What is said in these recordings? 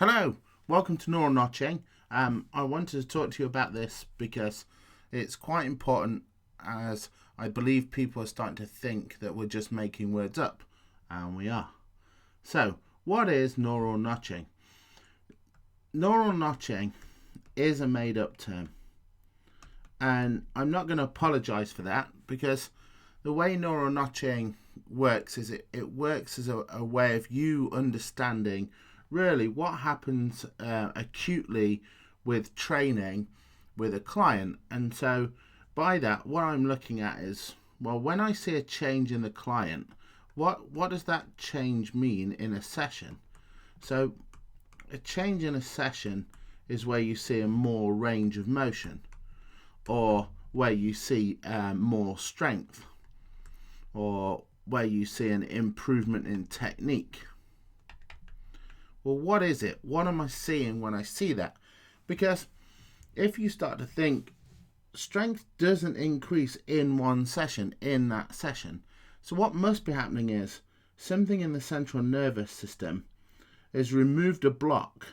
Hello, welcome to Neural Notching. I wanted to talk to you about this because it's quite important, as I believe people are starting to think that we're just making words up, and we are. So, what is neural notching? Neural notching is a made-up term, and I'm not going to apologize for that, because the way neural notching works is it works as a way of you understanding really what happens acutely with training with a client. And so by that, what I'm looking at is, well, when I see a change in the client, what does that change mean in a session? So a change in a session is where you see a more range of motion, or where you see more strength, or where you see an improvement in technique. Well, what is it? What am I seeing when I see that? Because if you start to think, strength doesn't increase in one session, in that session. So what must be happening is something in the central nervous system has removed a block,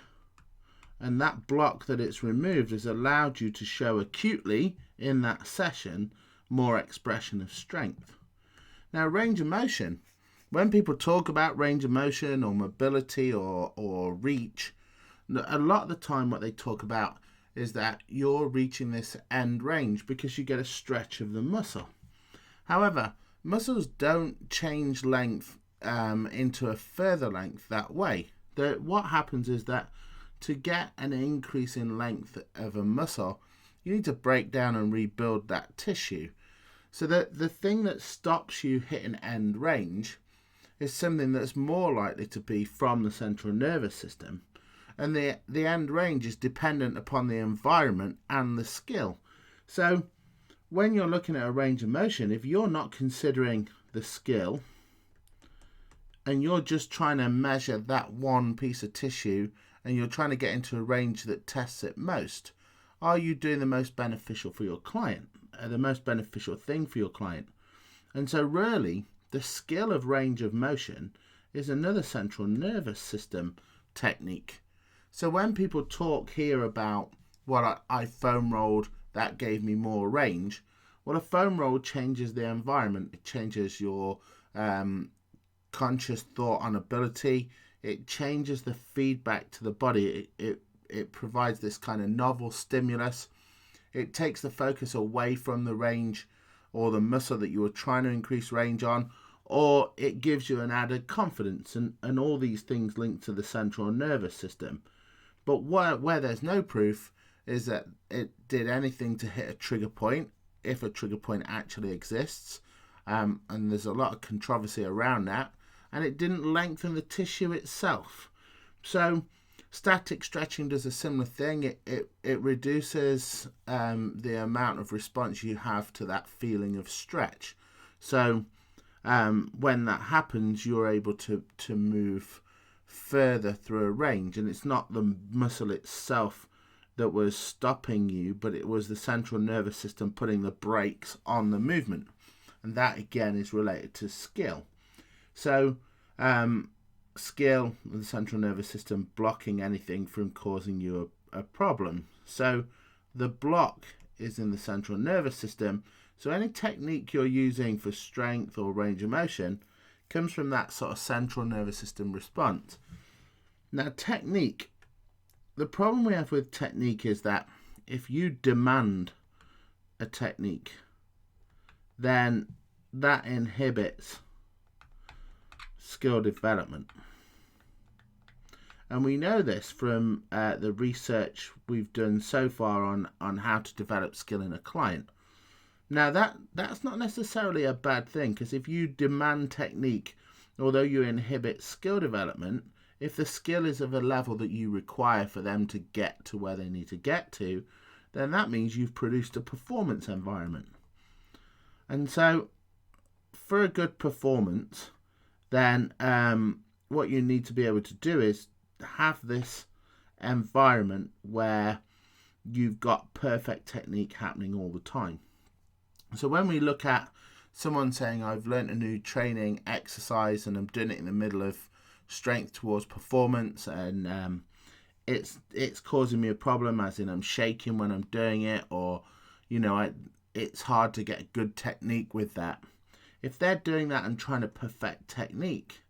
and that block that it's removed has allowed you to show acutely in that session more expression of strength. Now, range of motion. When people talk about range of motion or mobility or reach, a lot of the time what they talk about is that you're reaching this end range because you get a stretch of the muscle. However, muscles don't change length into a further length that way. What happens is that to get an increase in length of a muscle, you need to break down and rebuild that tissue. So the thing that stops you hitting end range is something that's more likely to be from the central nervous system, and the end range is dependent upon the environment and the skill. So when you're looking at a range of motion, if you're not considering the skill and you're just trying to measure that one piece of tissue and you're trying to get into a range that tests it most, are you doing the most beneficial for your client, the most beneficial thing for your client? And so really, the skill of range of motion is another central nervous system technique. So when people talk here about, well, I foam rolled, that gave me more range, well, a foam roll changes the environment. It changes your conscious thought on ability. It changes the feedback to the body. It provides this kind of novel stimulus. It takes the focus away from the range or the muscle that you were trying to increase range on, or it gives you an added confidence, and all these things linked to the central nervous system. But where there's no proof is that it did anything to hit a trigger point, if a trigger point actually exists, and there's a lot of controversy around that, and it didn't lengthen the tissue itself. So static stretching does a similar thing. It reduces the amount of response you have to that feeling of stretch. So when that happens, you're able to move further through a range, and it's not the muscle itself that was stopping you, but it was the central nervous system putting the brakes on the movement, and that again is related to skill. So skill, the central nervous system blocking anything from causing you a problem. So the block is in the central nervous system. So any technique you're using for strength or range of motion comes from that sort of central nervous system response. Now, technique. The problem we have with technique is that if you demand a technique, then that inhibits skill development. And we know this from the research we've done so far on how to develop skill in a client. Now, that's not necessarily a bad thing, because if you demand technique, although you inhibit skill development, if the skill is of a level that you require for them to get to where they need to get to, then that means you've produced a performance environment. And so for a good performance, then what you need to be able to do is have this environment where you've got perfect technique happening all the time. So when we look at someone saying, I've learned a new training exercise and I'm doing it in the middle of strength towards performance, and it's causing me a problem, as in I'm shaking when I'm doing it, or it's hard to get good technique with that. If they're doing that and trying to perfect technique,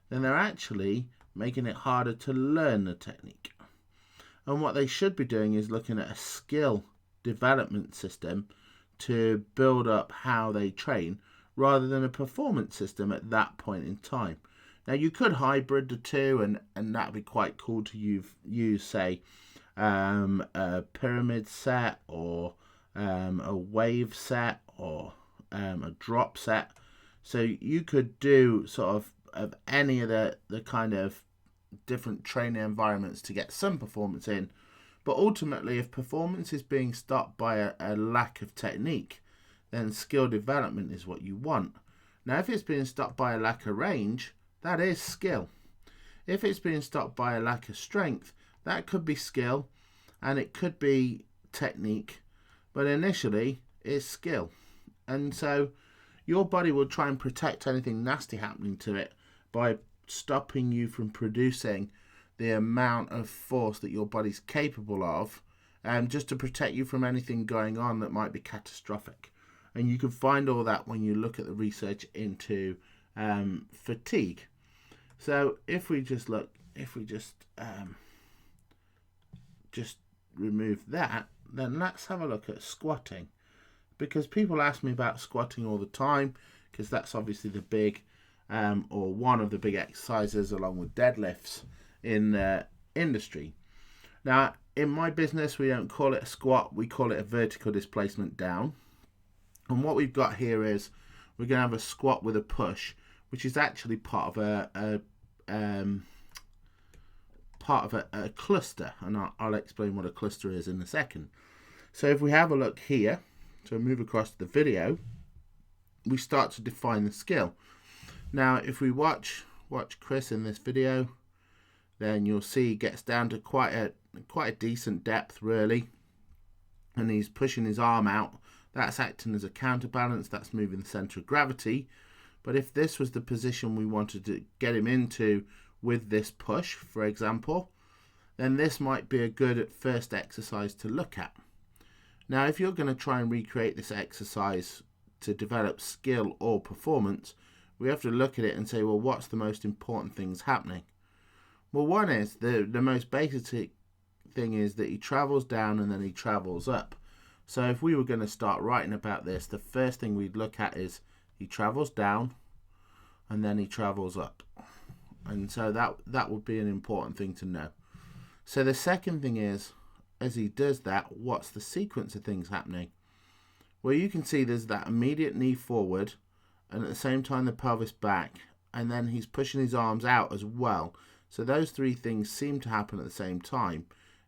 then they're actually making it harder to learn the technique. And what they should be doing is looking at a skill development system to build up how they train, rather than a performance system at that point in time. Now, you could hybrid the two, and that'd be quite cool to use say, a pyramid set, or a wave set, or a drop set. So you could do sort of any of the kind of different training environments to get some performance in. But ultimately, if performance is being stopped by a lack of technique, then skill development is what you want. Now, if it's being stopped by a lack of range, that is skill. If it's being stopped by a lack of strength, that could be skill, and it could be technique, but initially it's skill. And so your body will try and protect anything nasty happening to it by stopping you from producing the amount of force that your body's capable of, just to protect you from anything going on that might be catastrophic. And you can find all that when you look at the research into fatigue. So if we just remove that, then let's have a look at squatting, because people ask me about squatting all the time, because that's obviously the big or one of the big exercises, along with deadlifts, in the industry. Now, in my business, we don't call it a squat, we call it a vertical displacement down. And what we've got here is we're going to have a squat with a push, which is actually part of a cluster, and I'll explain what a cluster is in a second. So if we have a look here, so move across to the video, we start to define the skill. Now, if we watch Chris in this video, then you'll see he gets down to quite a decent depth, really, and he's pushing his arm out. That's acting as a counterbalance, that's moving the center of gravity. But if this was the position we wanted to get him into with this push, for example, then this might be a good first exercise to look at. Now, if you're going to try and recreate this exercise to develop skill or performance, we have to look at it and say, well, what's the most important things happening? Well, one is, the most basic thing is that he travels down and then he travels up. So if we were going to start writing about this, the first thing we'd look at is he travels down and then he travels up. And so that would be an important thing to know. So the second thing is, as he does that, what's the sequence of things happening? Well, you can see there's that immediate knee forward, and at the same time the pelvis back, and then he's pushing his arms out as well. So those three things seem to happen at the same time.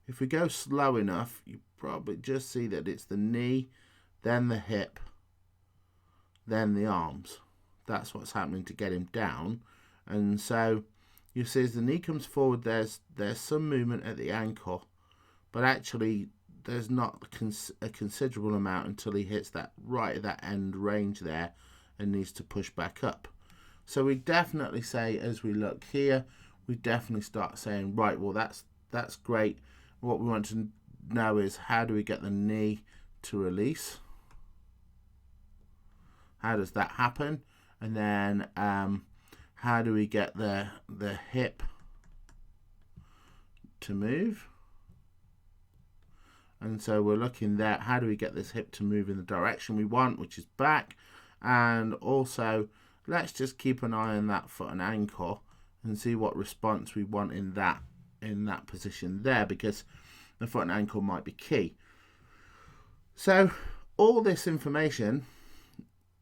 If we go slow enough, you probably just see that it's the knee, then the hip, then the arms. That's what's happening to get him down. And so you see as the knee comes forward, there's some movement at the ankle, but actually there's not a considerable amount until he hits that right at that end range there and needs to push back up. So we definitely say, as we look here, we definitely start saying, right, well, that's great. What we want to know is, how do we get the knee to release? How does that happen? And then how do we get the hip to move? And so we're looking there, how do we get this hip to move in the direction we want, which is back? And also, let's just keep an eye on that foot and ankle and see what response we want in that position there, because the foot and ankle might be key. So all this information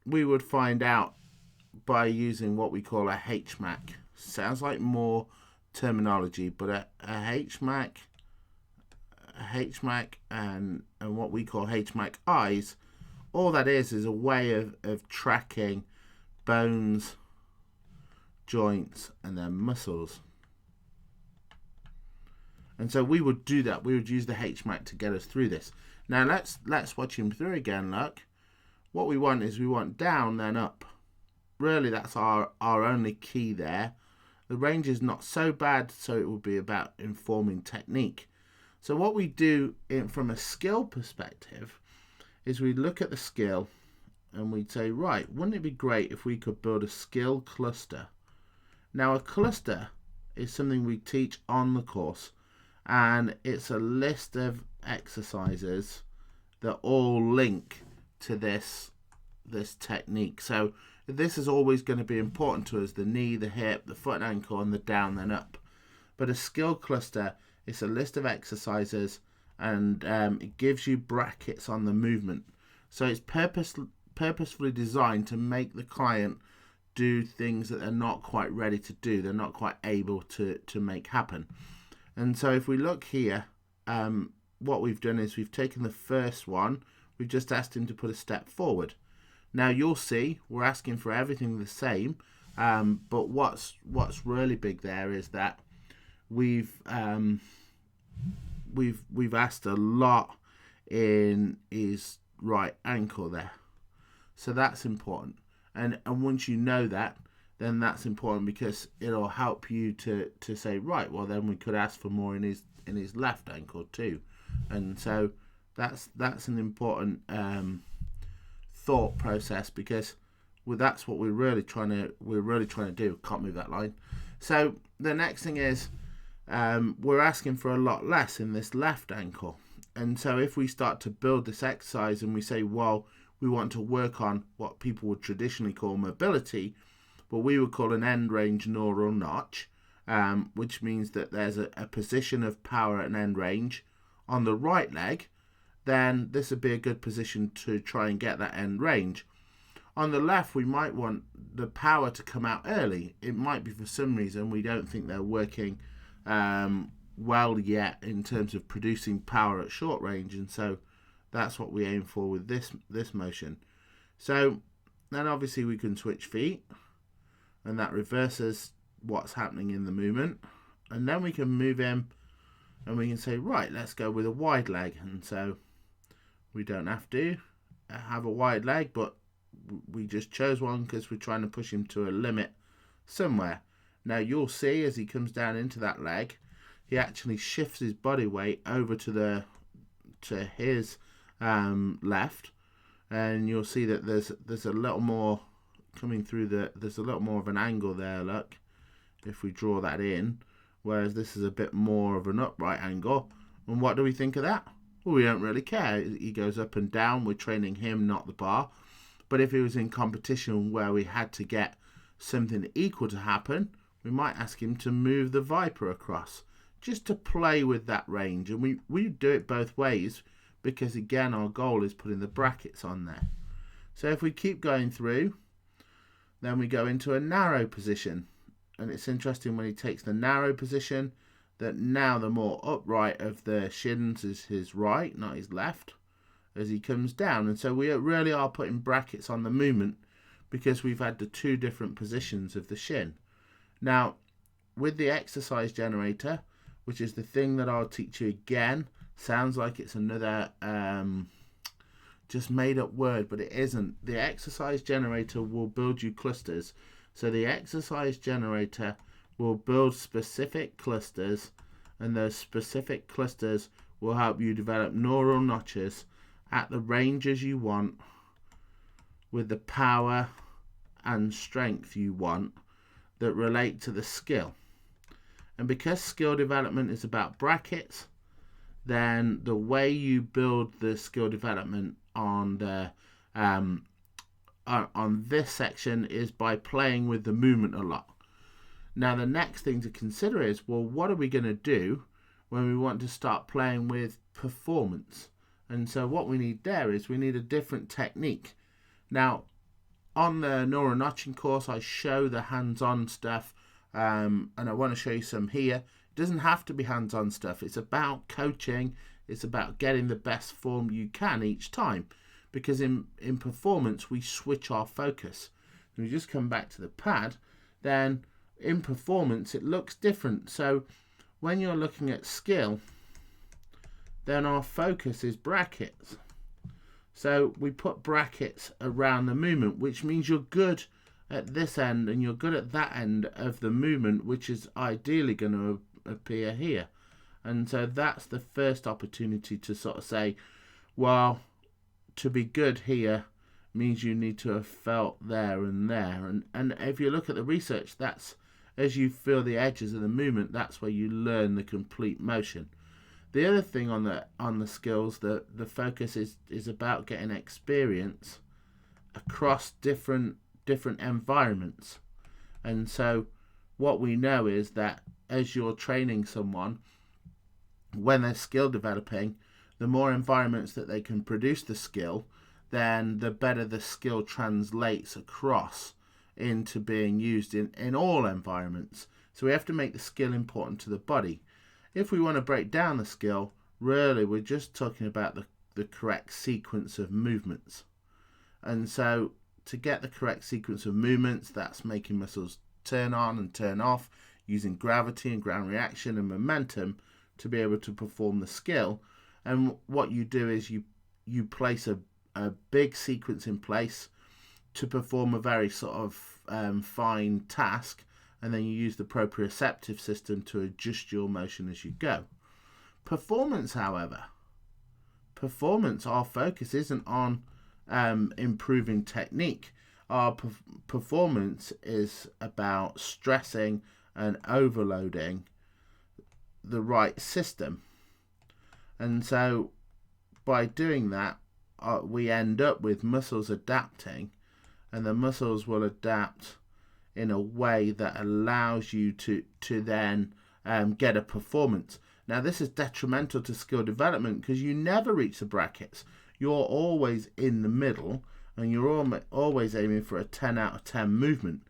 we would find out by using what we call a HMAC. Sounds like more terminology, but a HMAC and what we call HMAC eyes, all that is a way of tracking bones, joints, and then muscles. And so we would do that. We would use the HMAC to get us through this. Now let's watch him through again. Look, what we want is we want down then up. Really, that's our only key there. The range is not so bad, so it will be about informing technique. So what we do from a skill perspective is we look at the skill and we'd say, right, wouldn't it be great if we could build a skill cluster? Now, a cluster is something we teach on the course, and it's a list of exercises that all link to this technique. So this is always going to be important to us: the knee, the hip, the foot and ankle, and the down then up. But a skill cluster is a list of exercises, and it gives you brackets on the movement. So it's purposefully designed to make the client do things that they're not quite ready to do, they're not quite able to make happen. And so if we look here, what we've done is we've taken the first one, we've just asked him to put a step forward. Now you'll see we're asking for everything the same, but what's really big there is that we've asked a lot in his right ankle there. So that's important. And once you know that, then that's important, because it'll help you to say, right, well then we could ask for more in his left ankle too. And so that's an important thought process, because that's what we're really trying to do. Can't move that line. So the next thing is we're asking for a lot less in this left ankle. And so if we start to build this exercise and we say, well, we want to work on what people would traditionally call mobility, but we would call an end range neural notch, which means that there's a position of power at an end range on the right leg, then this would be a good position to try and get that end range. On the left, we might want the power to come out early. It might be for some reason we don't think they're working well yet in terms of producing power at short range, and so that's what we aim for with this motion. So then obviously we can switch feet, and that reverses what's happening in the movement. And then we can move him and we can say, right, let's go with a wide leg. And so we don't have to have a wide leg, but we just chose one because we're trying to push him to a limit somewhere. Now you'll see as he comes down into that leg, he actually shifts his body weight over to his left, and you'll see that there's a little more coming through there's a little more of an angle there, look, if we draw that in, whereas this is a bit more of an upright angle. And what do we think of that? Well, we don't really care. He goes up and down. We're training him, not the bar. But if he was in competition where we had to get something equal to happen, we might ask him to move the Viper across, just to play with that range. And we do it both ways, because again our goal is putting the brackets on there. So if we keep going through, then we go into a narrow position. And it's interesting when he takes the narrow position that now the more upright of the shins is his right, not his left, as he comes down. And so we really are putting brackets on the movement, because we've had the two different positions of the shin. Now with the exercise generator, which is the thing that I'll teach you again, sounds like it's another just made up word, but it isn't. The exercise generator will build you clusters. So the exercise generator will build specific clusters, and those specific clusters will help you develop neural notches at the ranges you want, with the power and strength you want, that relate to the skill. And because skill development is about brackets, then the way you build the skill development on the on this section is by playing with the movement a lot. Now the next thing to consider is, well, what are we going to do when we want to start playing with performance? And so what we need there is we need a different technique. Now on the neural notching course, I show the hands-on stuff, and I want to show you some here. It doesn't have to be hands-on stuff. It's about coaching. It's about getting the best form you can each time, because in performance we switch our focus. If we just come back to the pad, then in performance it looks different. So when you're looking at skill, then our focus is brackets. So we put brackets around the movement, which means you're good at this end and you're good at that end of the movement, which is ideally going to appear here. And so that's the first opportunity to sort of say, well, to be good here means you need to have felt there and there. And if you look at the research, that's as you feel the edges of the movement, that's where you learn the complete motion. The other thing on the skills, the focus is about getting experience across different environments. And so what we know is that as you're training someone, when they're skill developing, the more environments that they can produce the skill, then the better the skill translates across into being used in all environments. So we have to make the skill important to the body. If we want to break down the skill, really we're just talking about the correct sequence of movements. And so to get the correct sequence of movements, that's making muscles turn on and turn off, using gravity and ground reaction and momentum to be able to perform the skill. And what you do is you place a big sequence in place to perform a very sort of fine task, and then you use the proprioceptive system to adjust your motion as you go. Performance, however, our focus isn't on improving technique. Our performance is about stressing and overloading the right system. And so by doing that, we end up with muscles adapting, and the muscles will adapt in a way that allows you to then get a performance. Now this is detrimental to skill development because you never reach the brackets. You're always in the middle and you're always aiming for a 10 out of 10 movement.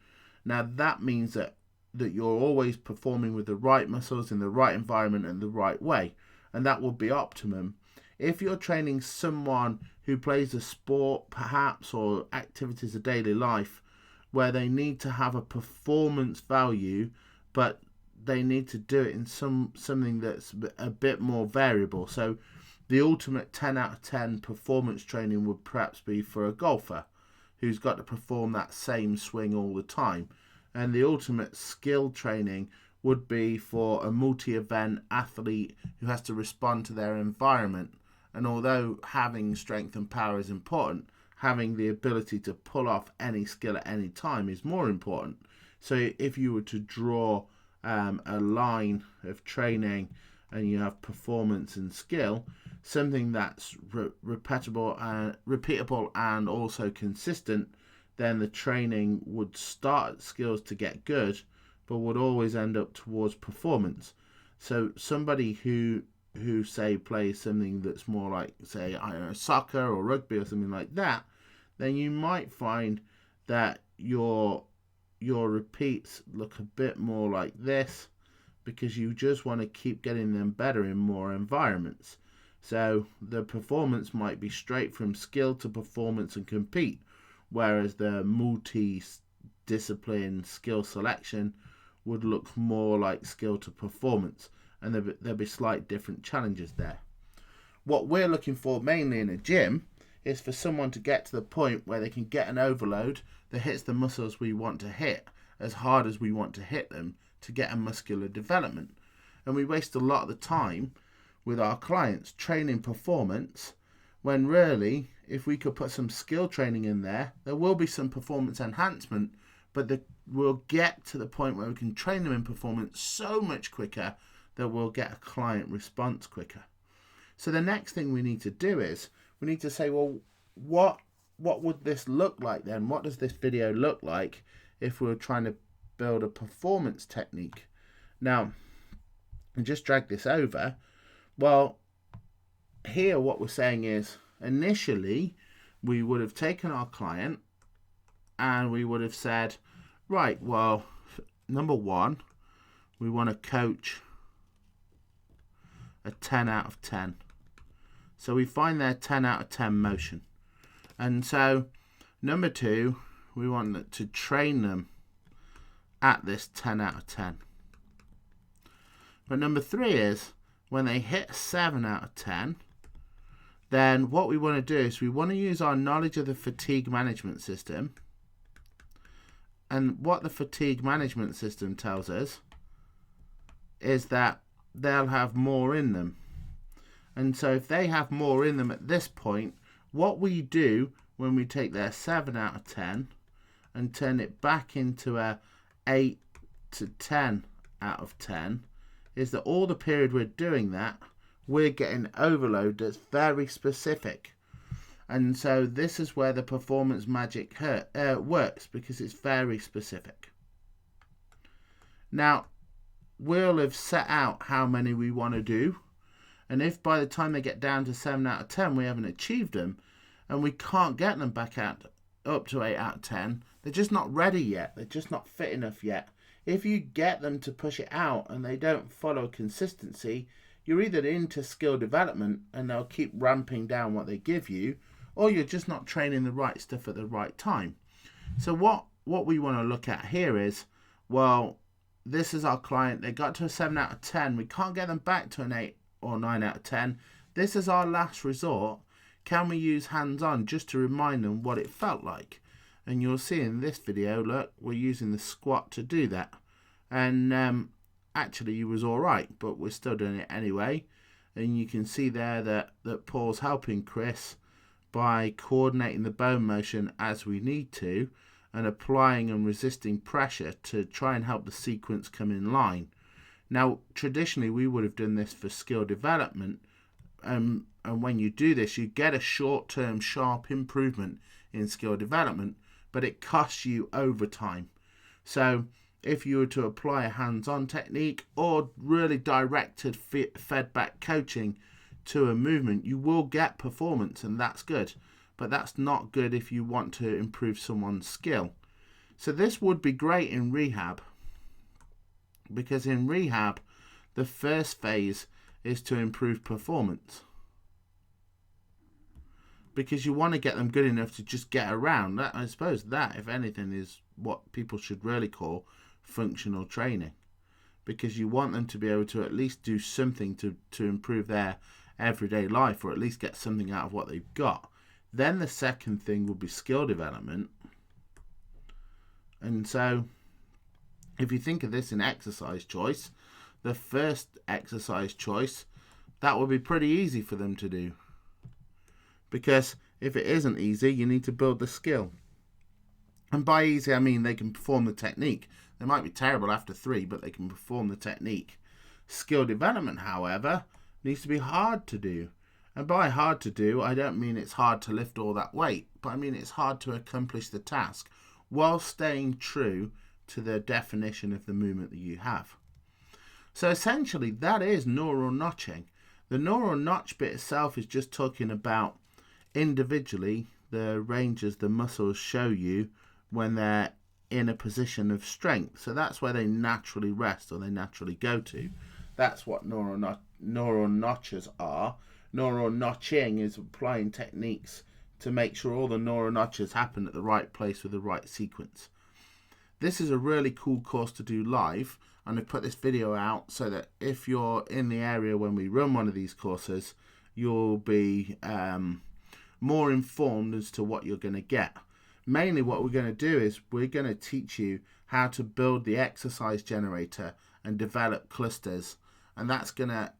Now that means that you're always performing with the right muscles in the right environment and the right way, and that will be optimum. If you're training someone who plays a sport perhaps or activities of daily life where they need to have a performance value but they need to do it in something that's a bit more variable, so the ultimate 10 out of 10 performance training would perhaps be for a golfer who's got to perform that same swing all the time. And the ultimate skill training would be for a multi-event athlete who has to respond to their environment. And although having strength and power is important, having the ability to pull off any skill at any time is more important. So if you were to draw a line of training and you have performance and skill, something that's repeatable and also consistent, then the training would start at skills to get good, but would always end up towards performance. So somebody who say plays something that's more like, say, I don't know, soccer or rugby or something like that, then you might find that your repeats look a bit more like this because you just want to keep getting them better in more environments. So the performance might be straight from skill to performance and compete, whereas the multi-discipline skill selection would look more like skill to performance, and there'll be slight different challenges there. What we're looking for mainly in a gym is for someone to get to the point where they can get an overload that hits the muscles we want to hit as hard as we want to hit them to get a muscular development. And we waste a lot of the time with our clients training performance, when really if we could put some skill training in there will be some performance enhancement, but we'll get to the point where we can train them in performance so much quicker that we'll get a client response quicker. So the next thing we need to do is we need to say, well, what would this look like then? What does this video look like if we were trying to build a performance technique? Now, and just drag this over. Well, here what we're saying is initially we would have taken our client and we would have said, right, well, number one, we want to coach a 10 out of 10. So we find their 10 out of 10 motion. And so number two, we want to train them at this 10 out of 10. But number three is when they hit 7 out of 10, then what we want to do is we want to use our knowledge of the fatigue management system And what the fatigue management system tells us is that they'll have more in them. And so if they have more in them at this point, what we do when we take their 7 out of 10 and turn it back into a 8 to 10 out of 10 is that all the period we're doing that, we're getting overload that's very specific. And so this is where the performance magic works, because it's very specific. Now, we'll have set out how many we want to do. And if by the time they get down to 7 out of 10, we haven't achieved them, and we can't get them back up to 8 out of 10, they're just not ready yet. They're just not fit enough yet. If you get them to push it out and they don't follow consistency, you're either into skill development and they'll keep ramping down what they give you, or you're just not training the right stuff at the right time. So what we want to look at here is, well, this is our client. They got to a 7 out of 10. We can't get them back to an 8 or 9 out of 10. This is our last resort. Can we use hands-on just to remind them what it felt like? And you'll see in this video, look, we're using the squat to do that. And actually it was all right, but we're still doing it anyway. And you can see there that Paul's helping Chris by coordinating the bone motion as we need to, and applying and resisting pressure to try and help the sequence come in line. Now, traditionally, we would have done this for skill development, and when you do this, you get a short-term sharp improvement in skill development, but it costs you overtime. So if you were to apply a hands-on technique or really directed fed-back coaching to a movement, you will get performance, and that's good. But that's not good if you want to improve someone's skill. So this would be great in rehab, because in rehab, the first phase is to improve performance, because you want to get them good enough to just get around. That, I suppose that, if anything, is what people should really call functional training, because you want them to be able to at least do something to improve their everyday life, or at least get something out of what they've got. Then the second thing would be skill development. And so if you think of this in exercise choice, the first exercise choice, that would be pretty easy for them to do, because if it isn't easy, you need to build the skill. And by easy, I mean they can perform the technique. They might be terrible after 3, but they can perform the technique. Skill development, however, needs to be hard to do. And by hard to do, I don't mean it's hard to lift all that weight, but I mean it's hard to accomplish the task while staying true to the definition of the movement that you have. So essentially, that is neural notching. The neural notch bit itself is just talking about individually the ranges the muscles show you when they're in a position of strength. So that's where they naturally rest, or they naturally go to. That's what neural notches are. Neural notching is applying techniques to make sure all the neural notches happen at the right place with the right sequence. This is a really cool course to do live, and I've put this video out so that if you're in the area when we run one of these courses, you'll be more informed as to what you're going to get. Mainly what we're going to do is we're going to teach you how to build the exercise generator and develop clusters, and that's gonna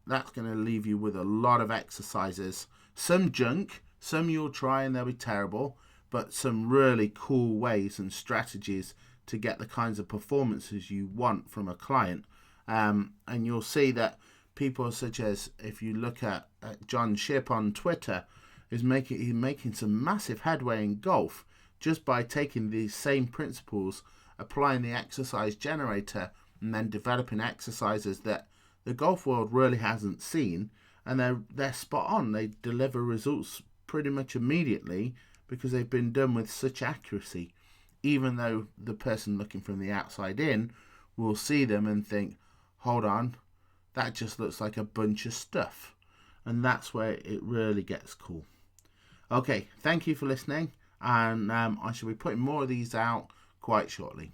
leave you with a lot of exercises, some junk, some you'll try and they'll be terrible, but some really cool ways and strategies to get the kinds of performances you want from a client. And you'll see that people such as, if you look at John Shipp on Twitter, he's making some massive headway in golf just by taking these same principles, applying the exercise generator, and then developing exercises that the golf world really hasn't seen, and they're spot on. They deliver results pretty much immediately because they've been done with such accuracy, even though the person looking from the outside in will see them and think, hold on, that just looks like a bunch of stuff. And that's where it really gets cool. Okay, thank you for listening, and I shall be putting more of these out quite shortly.